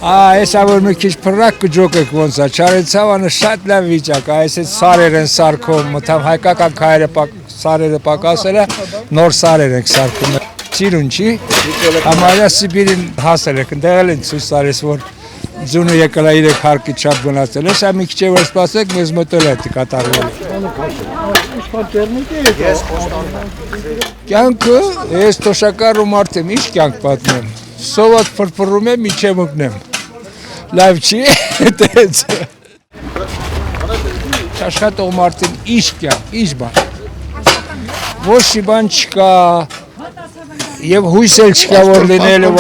Այս որ մի քիչ փռակ կջոկեք ոնց է, Չարենցավանը շատ լավ վիճակ, այս սարեր են սարքում, մտամ հայկական քայլերը սարերը պակասել է, նոր սարեր ենք սարքում։ Սիրուն չի, համարյա Սիբիրին հասել եք, ընդեղել են ցույց տալիս, որ ձունը եկել է 3 հարկի չափ գնացել է, սա մի քիչ որ սպասեք, մեզ մոտել է կատարվել։ Կյանքը, ես թոշակառու մարդ եմ, ինչ կյանք պատմեմ, սոված փրփռում եմ, միջև ընկնեմ, լավ չի, տենց։ Աշխատող մարդին ինչ կյանք, ինչ բան, ոչ մի բան չկա, և հույս էլ չկա, որ լինելու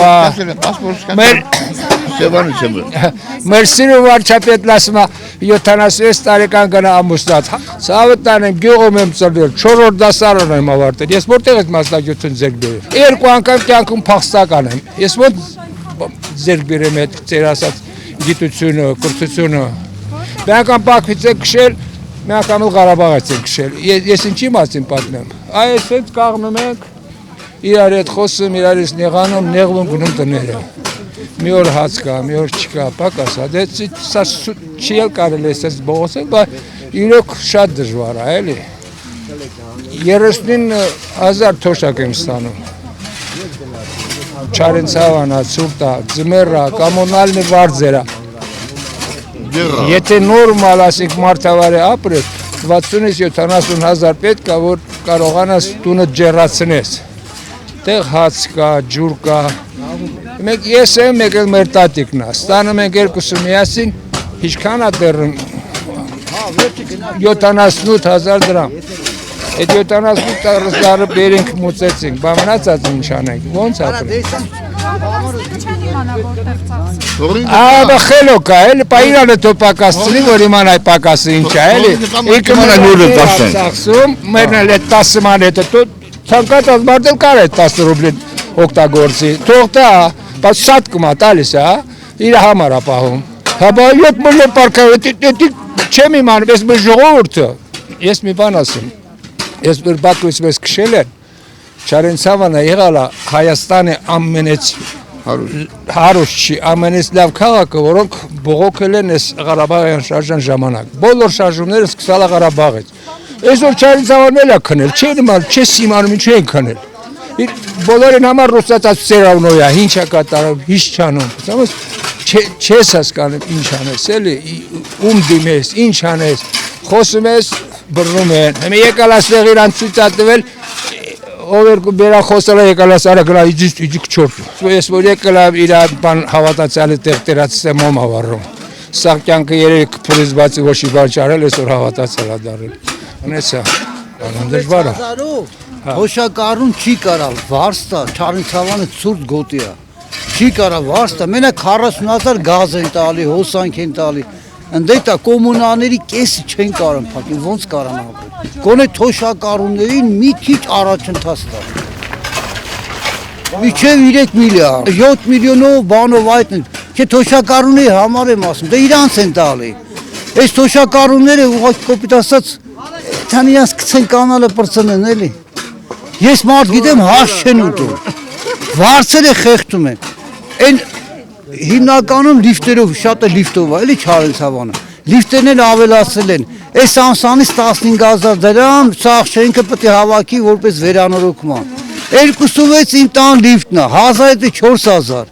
մեր սիրու վարչապետն ասում է 76 տարեկան գնա ամուսնած, ցավտան եմ, գյուղում եմ ծնվել, 4-րդ դասարան եմ ավարտել, ես որտեղ եմ մասնագիտություն ձեռք բերել, 2 անգամ կյանքում փախստական եմ, ես ոնց ձեռք բերեմ այդ ձեր ասած գիտությունը, կրթությունը, մի անգամ Բաքվից եմ քշել, մի անգամ Ղարաբաղից եմ քշել, ես ինչի մասին պատմեմ, այս հետ կաղնում ենք, իրար հետ խոսում, իրարից նեղանում, նեղվում գնում տները, մի օր հաց կա, մի օր չկա, պակաս է, սա չի էլ կարել ես ես բողոսել, բայց իրոք շատ դժվար է, էլի, 39,000 թոշակ եմ ստանում, Չարենցավանա, Ցուրտա, Ձմեռա, կոմունալնի վարձերա, եթե նորմալ ասենք մարդավար է ապրել, 60-70,000 պետք է, որ կարողանաս տունը ջեռացնես, տեղ հաց կա, ջուր կա, մենք ես եմ, մեկ էլ մեր տատիկն է, ստանում ենք երկուսը միասին, ինչքան է դեռն 78,000 դրամ, այդ 78,000 բերենք մուծեցինք, բա մնացած ինչ անենք, ոնց ապրենք։ Աբա խելոք է, էլի, պա իրանը թո պակասցնի, որ իման այ պակասը ինչ է, էլի, ինքը մնա ծախսում, մերն էլ այդ 10 ման հետը, Ցանկացած մարդ էլ կար է 10 ռուբլին օգտագործի, թող տա, բայց շատ կմա տալիս է, իր համար է պահում։ Հա բա 7 միլիոն պարկավ, չեմ իմանում, ես մեր ժողովուրդը, ես մի բան ասեմ, ես մեր Բաքվից մեզ քշել են, Չարենցավանը եղալ է Հայաստանի ամենից հարուստ չի, ամենից լավ քաղաքը, որոնք բողոքել են այս Ղարաբաղյան շարժան ժամանակ, բոլոր շարժումները սկսալ է Ղարաբաղից։ Այսօր Չարենցավանն էլ է քնել, չես իմանում ինչ են քնել, բոլորին համար ռուսացած սերավնոյ է, ինչ է կատարում, ինչ չանում, չես հասկանում ինչ անես, էլի, ում դիմես, ինչ անես, խոսում ես, բռնում են, հեմի եկալ ասեղ իրան ծույծատվել, ով երկու բերախոսել է եկալ աս արա գնա իջիկ չորդ, ես որ եկալ իրան բան հավատացյալի տեղ տերացիստեմ ոմ հավարում, սաղ կյանքը երևի կպուրից բացի ոչ ի բան չարել, ես որ հավատացյալ է դարել, անեցա, դժվար է։ Հոշակառուն չի կարալ, վարստա, Չարենցավանը ցուրտ գոտի է, չի կարալ վարստա, մենակ 40,000 գազ են տալի, հոսանք են տալի, ընդդետ է կոմունաների կեսի չեն կարան փակի, ոնց կարան ապրել, գոնե թոշակառուններին մի քիչ առաջընթաց տա, միջև 3 միլիարդ, 7 միլիոնով բանով այդ են, չէ թոշակառունների համար եմ ասում, դա իրանց են տալի, այս թոշակառունները ուղղակի կոպիտ ասած, թան իրանց կցեն կանալը պրծնեն էլի, ես մարդ գիտեմ հաշ չեն ուտում, վարձերը խեղդում են, են հիմնականում լիֆտերով, շատ է լիֆտով է, էլի Չարենցավանը, լիֆտերն էլ ավելացել են, այս ամսանից 15,000 դրամ, սաղ շենքը պետք է հավաքի որպես վերանորոգման, 2.6 իմ տան լիֆտն է, 1000-4,000,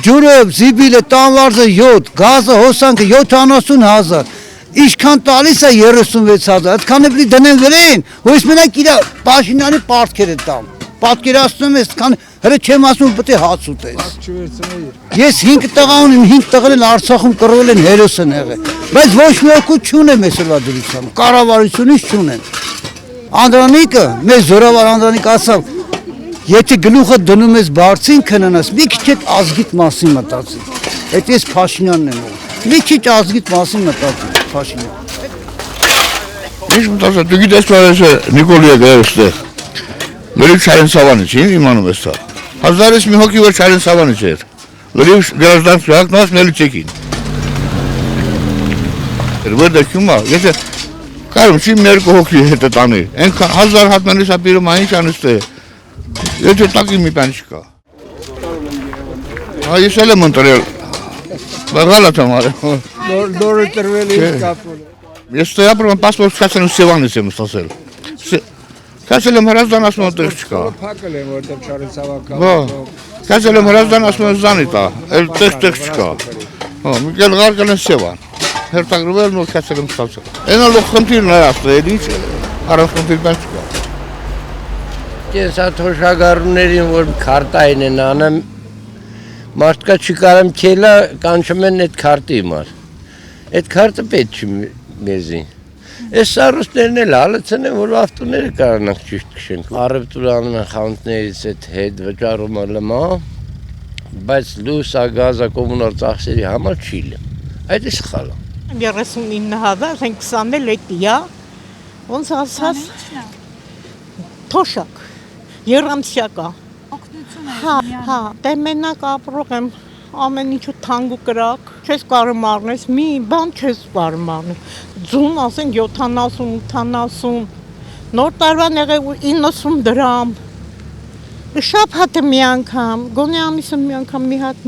ջուրը, զիբիլը, տանվարձը 7, գազը, հոսանքը 70,000, Ինչքան տալիս է 36,000, այդքան է պիտի դնեն վրեն, որ ես մենակ իր Փաշինյանի պարտքերը տամ, պատկերացնում ես, հրը չեմ ասում պետք է հաց ուտես։ Ես 5 տղա ունեմ, 5 տղերն Արցախում կռվել են հերոս են եղել, բայց ոչ մի օգուտ չունեմ այսօրվա դրությամբ, կառավարությունից չունեն։ Անդրանիկը, մեզ զորավար Անդրանիկ ասավ, եթե գլուխը դնում ես բարձին քննես, մի քիչ այդ ազգիտ մասին մտածի։ Այդ ես Փաշինյանն եմ ով։ Մի քիչ ազգիտ մասին մտածի Փաշինյան։ Ինչ մտածա, դու գիտես որ Նիկոլի է գերստեղ։ Լրիվ Չարենցավանը չի իմանում էսա։ Հազարից մի հոգի որ Չարենցավանը չէր։ Լրիվ գражданский акт нас մելի չեկին։ Երբեք դեպքումա, եթե կարում չի ներկո հոգի հետը տանի։ Այնքան 1000 հատնալիս ապիրում այն ինչ անստե։ Եթե տակի մի բան չկա։ Այս էլ եմ ընտրել Գալա թամարը։ Նորը տրվել է կապոլ։ Ես ստե ապրում եմ պասպորտ կացել Սևանից եմ ստացել։ Կացել եմ հրազդան ասում տեղ չկա։ Փակել եմ որտեղ Չարենց հավաքա։ Բա։ Կացել եմ հրազդան ասում զանի տա, էլ տեղ չկա։ Հա, մի կել գարկել են Սևան։ Հերթագրվել նոր կացել եմ ստացել։ Այնա լող խնդիրն է ասել, ինչ առանց խնդիր բան չկա։ Ես աթոշագարուներին որ քարտային են անում մարդկա չկարեմ քելա կանչում են այդ քարտի մար։ Այդ քարտը պետք չի մեզի։ Այս սարուստներն էլ հալեցեն են որ ավտոները կարանանք ճիշտ քշենք։ Առևտուր անում են խանութներից այդ հետ վճարումը լմա, բայց լույսա գազա կոմունալ ծախսերի համար չի լեմ։ Այդ է սխալ։ 39,520 լետիա ոնց ասած թոշակ երամսյակա հա դե մենակ ապրող եմ ամեն ինչու թանկ ու կրակ չես կարող առնես մի բան չես կարող առնել ձուն ասեն 70-80 նոր տարվան եղել 90 դրամ շաբաթը մի անգամ գոնե ամիսը մի անգամ մի հատ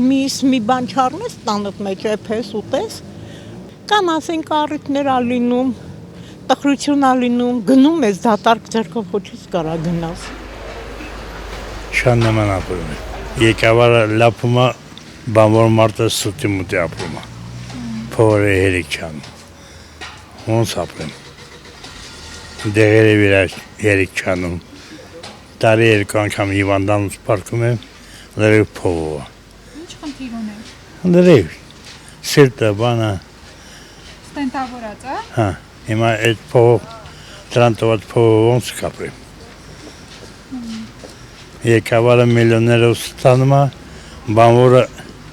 մի բան չառնես տանդ մեջ էփես ուտես կամ ասեն կառույցներ ալինում տխրություն ալինում գնում ես դատարկ ձեռքով ոչից կարա գնաս Շան նման ապրում է եկավարը լապումա բանվոր մարդը սուտի մուտի ապրումա փորը հերիք չան ոնց ապրեմ դեղերը վրա հերիք չանում տարի երկու անգամ հիվանդանուց պարկում եմ լրիվ փողովա Ինչ խնդիր ունեք լրիվ սիրտը բանը Ստենտավորած է հա հիմա այդ փող տրանտոված փողը ոնց կապրեմ Եկավարը միլիոններով ստանում է, բանվորը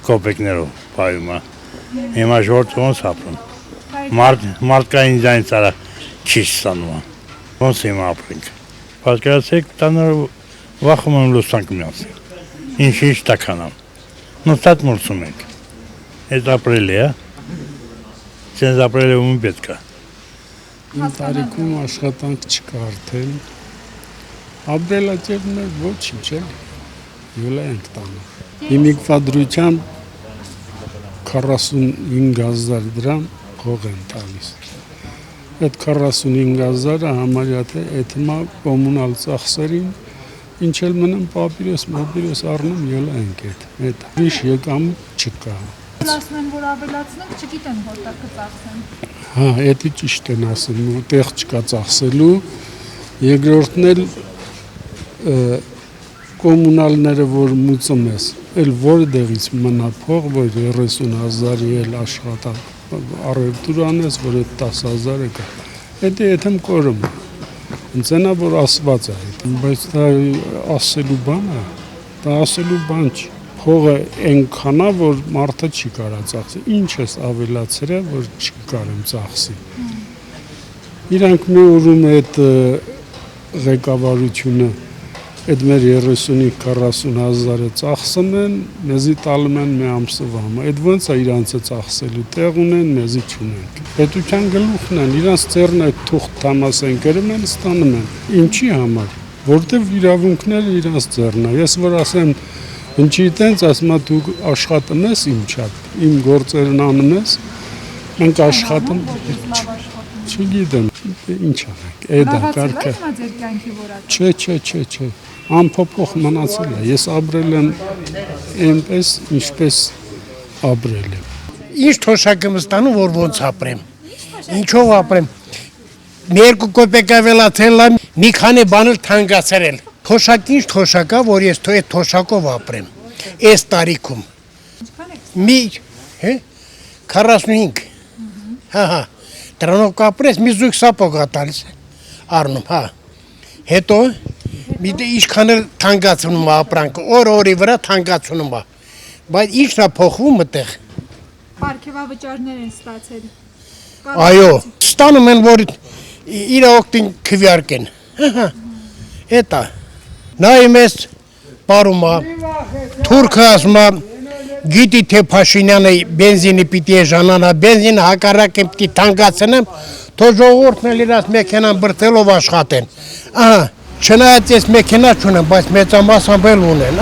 կոպեկներով պայում է, հիմա ժորտը ոնց ապրում, մարդկային ձայն ծարա չի ստանում է, ոնց հիմա ապրենք, պատկերացեք տանոր վախում եմ լուսանք միացել, ինչ տականամ, նոստատ մորցում ենք, այդ ապրել է, սենց ապրել է ում պետք է Տարիքում աշխատանք չկա արդեն Ապրելակերպն է ոչինչ էլ յուլա ենք տանում Հիմիկվա դրությամբ 45,000 դրամ հող են տալիս Այդ 45,000-ը համարյա թե էթմա կոմունալ ծախսերին ինչ էլ մնամ պապիրոս առնում յուլա ենք այդ Իշ եկամ չկա Ասում են որ ավելացնենք չգիտեն որտեղ կծախսեն Հա, էդի ճիշտ են ասում, տեղ չկա ծախսելու Երկրորդն էլ կոմունալները որ մուծում ես, էլ որտեղից մնա փող, որ 30,000-ի էլ աշխատակ առևտուր անես, որ այդ 10,000-ը կա։ Դա եթեմ կորում։ Ընցենա որ ասված է, բայց դա ասելու բան է, դա ասելու բան չի։ Փողը այնքանա, որ մարդը չի կարա ծախսի։ Ինչ ես ավելացրել, որ չի կարեմ ծախսի։ Իրանք մի օրում այդ ղեկավարությունը Այդ մեր 35-40,000-ը ծախսում են, մեզի տալում են մի ամսվա համը, այդ ոնց է իրանցը ծախսելու, տեղ ունեն, մեզի չունենք։ Պետության գլուխն են, իրանց ծերն այդ թուղթ թամաս են գրում են, ստանում են, ինչի համար, որտև իրավունքները իրանց ծերն է, ես որ ասեմ, ինչի տենց ասում է դու աշխատում ես իմ չատ, իմ գործերն անում ես, մենք աշխատում, չգիտեմ, ինչ անենք, էդա կարգը, չէ, անփոփոխ մնացել է, ես ապրել եմ այնպես, ինչպես ապրել եմ։ Ինչ թոշակ եմ ստանում, որ ոնց ապրեմ, ինչով ապրեմ, մի երկու կոպեկ ավելացել եմ, մի քանի բանել թանկացրել, թոշակ ինչ թոշակ է, որ ես այդ թոշակով ապրեմ, այս տարիքում, մի 45, հա, դրանով կապրես, մի զույգ սապոգ ատալիս առնում, հա, հետո, մի դե ինչքան էլ թանկացնում է ապրանքը, օրի վրա թանկացնում է, բայց ինչն է փոխվում այդտեղ։ Պարգևավճարներ են ստացել։ Այո, ստանում են, որ իր օգտին քվյարկեն։ Էտա։ Նայում ես բարում է, թուրքը ասում է, գիտի թե Փաշինյանը բենզինի պիտի էժանանա, բենզինը հակառակ եմ պիտի թանկացնեմ, թո ժողովուրդն էլ իրաց մեքենան բրծելով աշխատեն։ Չնայած ես մեքենա չունեմ, բայց մեծամասամբ էլ ունեն,